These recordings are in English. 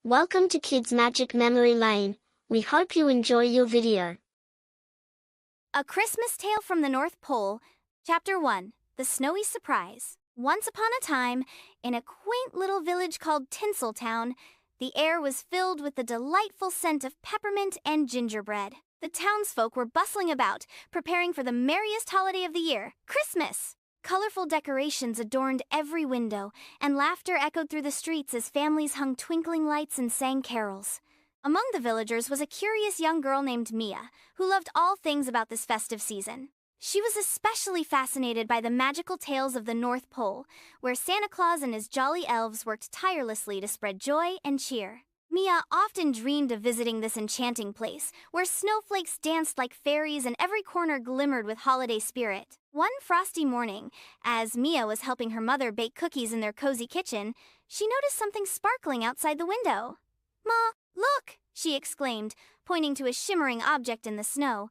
Welcome to Kids Magic Memory Lane. We hope you enjoy your video. A Christmas Tale from the North Pole, Chapter 1, The Snowy Surprise. Once upon a time, in a quaint little village called Tinsel Town, the air was filled with the delightful scent of peppermint and gingerbread. The townsfolk were bustling about, preparing for the merriest holiday of the year, Christmas. Colorful decorations adorned every window, and laughter echoed through the streets as families hung twinkling lights and sang carols. Among the villagers was a curious young girl named Mia, who loved all things about this festive season. She was especially fascinated by the magical tales of the North Pole, where Santa Claus and his jolly elves worked tirelessly to spread joy and cheer. Mia often dreamed of visiting this enchanting place, where snowflakes danced like fairies and every corner glimmered with holiday spirit. One frosty morning, as Mia was helping her mother bake cookies in their cozy kitchen, she noticed something sparkling outside the window. "Ma, look!" she exclaimed, pointing to a shimmering object in the snow.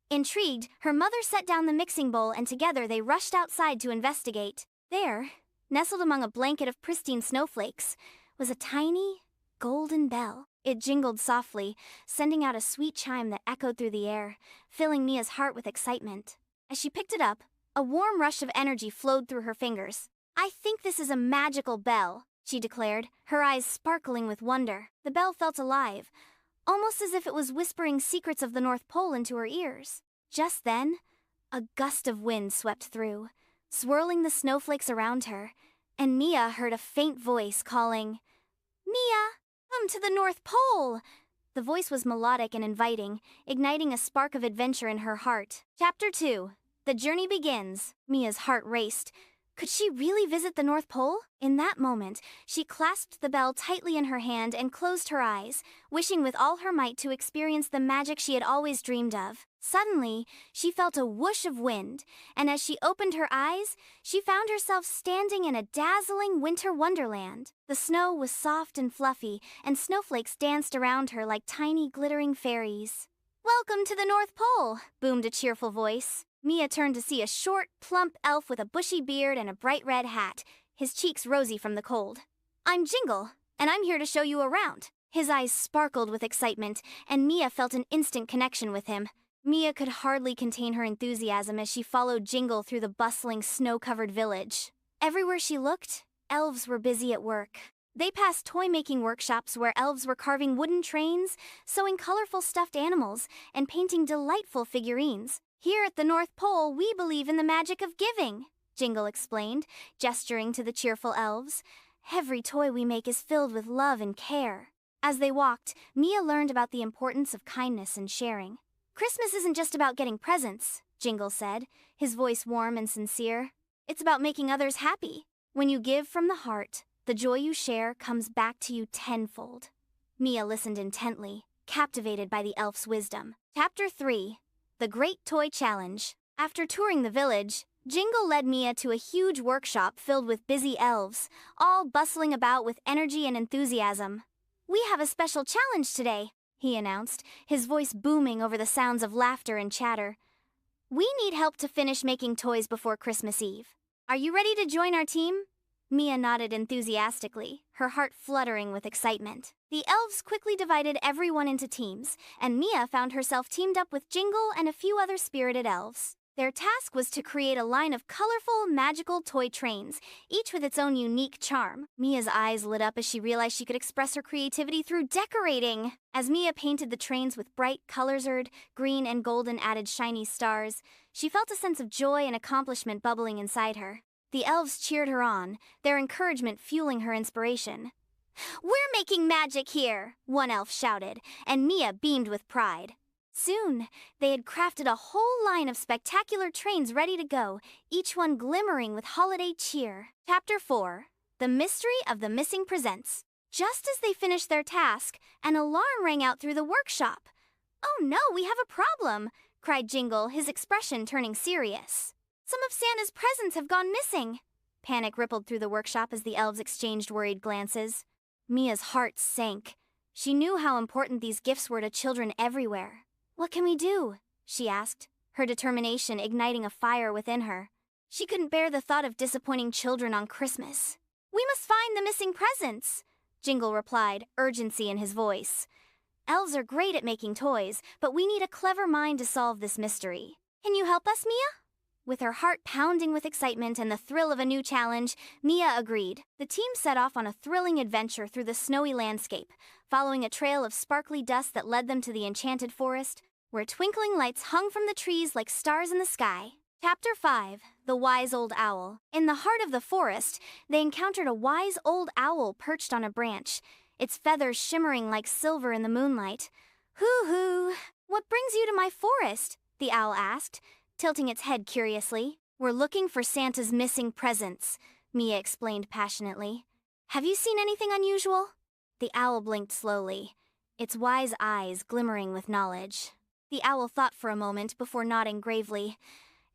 Intrigued, her mother set down the mixing bowl and together they rushed outside to investigate. There, nestled among a blanket of pristine snowflakes, was a tiny, golden bell. It jingled softly, sending out a sweet chime that echoed through the air, filling Mia's heart with excitement. As she picked it up, a warm rush of energy flowed through her fingers. "I think this is a magical bell," she declared, her eyes sparkling with wonder. The bell felt alive, almost as if it was whispering secrets of the North Pole into her ears. Just then, a gust of wind swept through, swirling the snowflakes around her, and Mia heard a faint voice calling, "Mia, come to the North Pole!" The voice was melodic and inviting, igniting a spark of adventure in her heart. Chapter 2. The journey begins. Mia's heart raced. Could she really visit the North Pole? In that moment, she clasped the bell tightly in her hand and closed her eyes, wishing with all her might to experience the magic she had always dreamed of. Suddenly, she felt a whoosh of wind, and as she opened her eyes, she found herself standing in a dazzling winter wonderland. The snow was soft and fluffy, and snowflakes danced around her like tiny glittering fairies. "Welcome to the North Pole," boomed a cheerful voice. Mia turned to see a short, plump elf with a bushy beard and a bright red hat, his cheeks rosy from the cold. "I'm Jingle, and I'm here to show you around." His eyes sparkled with excitement, and Mia felt an instant connection with him. Mia could hardly contain her enthusiasm as she followed Jingle through the bustling, snow-covered village. Everywhere she looked, elves were busy at work. They passed toy-making workshops where elves were carving wooden trains, sewing colorful stuffed animals, and painting delightful figurines. "Here at the North Pole, we believe in the magic of giving," Jingle explained, gesturing to the cheerful elves. "Every toy we make is filled with love and care." As they walked, Mia learned about the importance of kindness and sharing. "Christmas isn't just about getting presents," Jingle said, his voice warm and sincere. "It's about making others happy. When you give from the heart, the joy you share comes back to you tenfold." Mia listened intently, captivated by the elf's wisdom. Chapter 3. The Great Toy Challenge. After touring the village, Jingle led Mia to a huge workshop filled with busy elves, all bustling about with energy and enthusiasm. "We have a special challenge today," he announced, his voice booming over the sounds of laughter and chatter. "We need help to finish making toys before Christmas Eve. Are you ready to join our team?" Mia nodded enthusiastically, her heart fluttering with excitement. The elves quickly divided everyone into teams, and Mia found herself teamed up with Jingle and a few other spirited elves. Their task was to create a line of colorful, magical toy trains, each with its own unique charm. Mia's eyes lit up as she realized she could express her creativity through decorating. As Mia painted the trains with bright colors, green and golden added shiny stars, she felt a sense of joy and accomplishment bubbling inside her. The elves cheered her on, their encouragement fueling her inspiration. "We're making magic here," one elf shouted, and Mia beamed with pride. Soon, they had crafted a whole line of spectacular trains ready to go, each one glimmering with holiday cheer. Chapter 4. The Mystery of the Missing Presents. Just as they finished their task, an alarm rang out through the workshop. "Oh no, we have a problem," cried Jingle, his expression turning serious. "Some of Santa's presents have gone missing." Panic rippled through the workshop as the elves exchanged worried glances. Mia's heart sank. She knew how important these gifts were to children everywhere. "What can we do?" she asked, her determination igniting a fire within her. She couldn't bear the thought of disappointing children on Christmas. "We must find the missing presents," Jingle replied, urgency in his voice. Elves are great at making toys, but we need a clever mind to solve this mystery. Can you help us, Mia? With her heart pounding with excitement and the thrill of a new challenge, Mia agreed. The team set off on a thrilling adventure through the snowy landscape, following a trail of sparkly dust that led them to the enchanted forest, where twinkling lights hung from the trees like stars in the sky. Chapter 5. The Wise Old Owl. In the heart of the forest, they encountered a wise old owl perched on a branch, its feathers shimmering like silver in the moonlight. "Hoo-hoo! What brings you to my forest?" the owl asked, tilting its head curiously. "We're looking for Santa's missing presents," Mia explained passionately. "Have you seen anything unusual?" The owl blinked slowly, its wise eyes glimmering with knowledge. The owl thought for a moment before nodding gravely.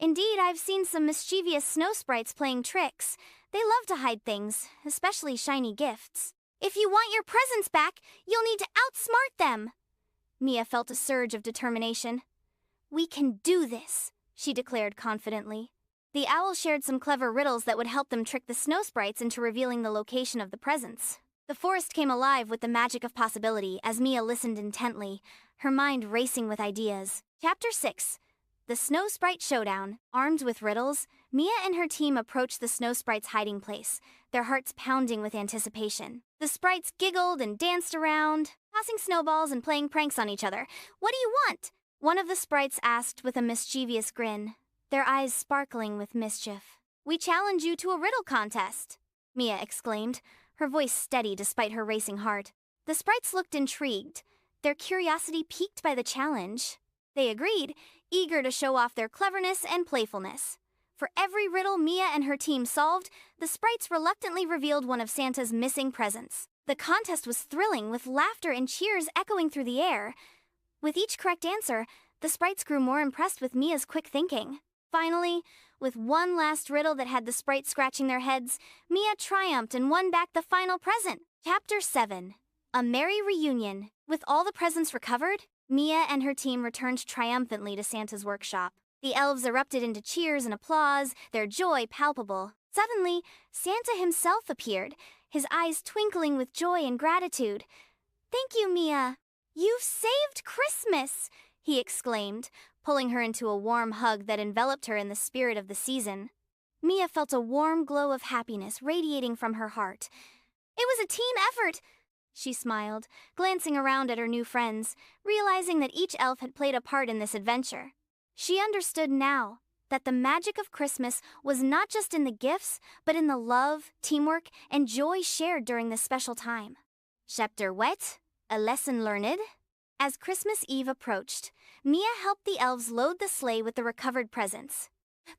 "Indeed, I've seen some mischievous snow sprites playing tricks. They love to hide things, especially shiny gifts. If you want your presents back, you'll need to outsmart them." Mia felt a surge of determination. "We can do this," she declared confidently. The owl shared some clever riddles that would help them trick the snow sprites into revealing the location of the presents. The forest came alive with the magic of possibility as Mia listened intently, her mind racing with ideas. Chapter 6. The Snow Sprite Showdown. Armed with riddles, Mia and her team approached the snow sprite's hiding place, their hearts pounding with anticipation. The sprites giggled and danced around, tossing snowballs and playing pranks on each other. "What do you want?" one of the sprites asked with a mischievous grin, their eyes sparkling with mischief. "We challenge you to a riddle contest," Mia exclaimed, her voice steady despite her racing heart. The sprites looked intrigued, their curiosity piqued by the challenge. They agreed, eager to show off their cleverness and playfulness. For every riddle Mia and her team solved, the sprites reluctantly revealed one of Santa's missing presents. The contest was thrilling, with laughter and cheers echoing through the air. With each correct answer, the sprites grew more impressed with Mia's quick thinking. Finally, with one last riddle that had the sprites scratching their heads, Mia triumphed and won back the final present. Chapter 7. A Merry Reunion. With all the presents recovered, Mia and her team returned triumphantly to Santa's workshop. The elves erupted into cheers and applause, their joy palpable. Suddenly, Santa himself appeared, his eyes twinkling with joy and gratitude. "Thank you, Mia. You've saved Christmas!" he exclaimed, pulling her into a warm hug that enveloped her in the spirit of the season. Mia felt a warm glow of happiness radiating from her heart. "It was a team effort," she smiled, glancing around at her new friends, realizing that each elf had played a part in this adventure. She understood now that the magic of Christmas was not just in the gifts, but in the love, teamwork, and joy shared during this special time. Chapter Wet, a lesson learned. As Christmas Eve approached, Mia helped the elves load the sleigh with the recovered presents.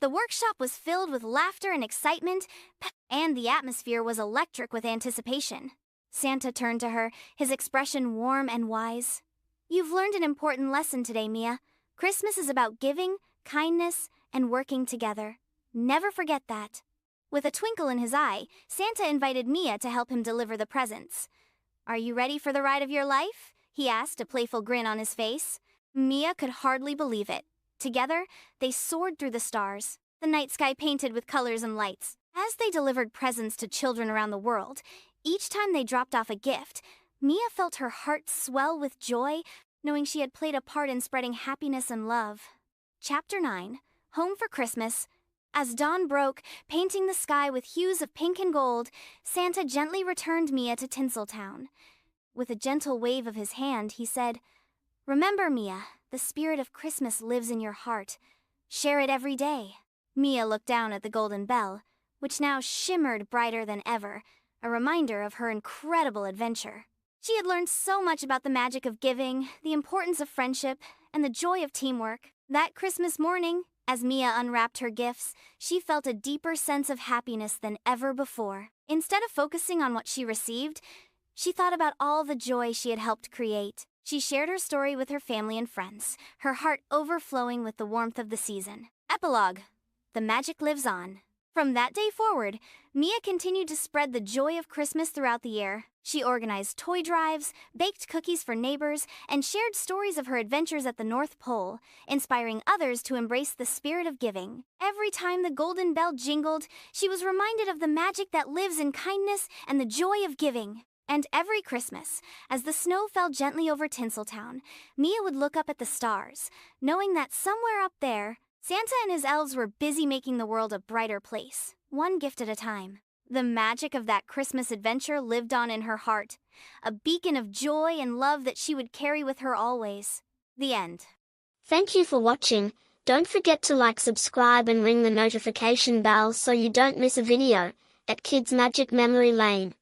The workshop was filled with laughter and excitement, and the atmosphere was electric with anticipation. Santa turned to her, his expression warm and wise. "You've learned an important lesson today, Mia. Christmas is about giving, kindness, and working together. Never forget that." With a twinkle in his eye, Santa invited Mia to help him deliver the presents. "Are you ready for the ride of your life?" he asked, a playful grin on his face. Mia could hardly believe it. Together, they soared through the stars, the night sky painted with colors and lights. As they delivered presents to children around the world, each time they dropped off a gift, Mia felt her heart swell with joy, knowing she had played a part in spreading happiness and love. Chapter 9. Home for Christmas. As dawn broke, painting the sky with hues of pink and gold, Santa gently returned Mia to Tinsel Town. With a gentle wave of his hand, he said, "Remember, Mia, the spirit of Christmas lives in your heart. Share it every day." Mia looked down at the golden bell, which now shimmered brighter than ever, a reminder of her incredible adventure. She had learned so much about the magic of giving, the importance of friendship, and the joy of teamwork. That Christmas morning, as Mia unwrapped her gifts, she felt a deeper sense of happiness than ever before. Instead of focusing on what she received, she thought about all the joy she had helped create. She shared her story with her family and friends, her heart overflowing with the warmth of the season. Epilogue. The magic lives on. From that day forward, Mia continued to spread the joy of Christmas throughout the year. She organized toy drives, baked cookies for neighbors, and shared stories of her adventures at the North Pole, inspiring others to embrace the spirit of giving. Every time the golden bell jingled, she was reminded of the magic that lives in kindness and the joy of giving. And every Christmas, as the snow fell gently over Tinsel Town, Mia would look up at the stars, knowing that somewhere up there, Santa and his elves were busy making the world a brighter place, one gift at a time. The magic of that Christmas adventure lived on in her heart, a beacon of joy and love that she would carry with her always. The end. Thank you for watching. Don't forget to like, subscribe and ring the notification bell so you don't miss a video, at Kids Magic Memory Lane.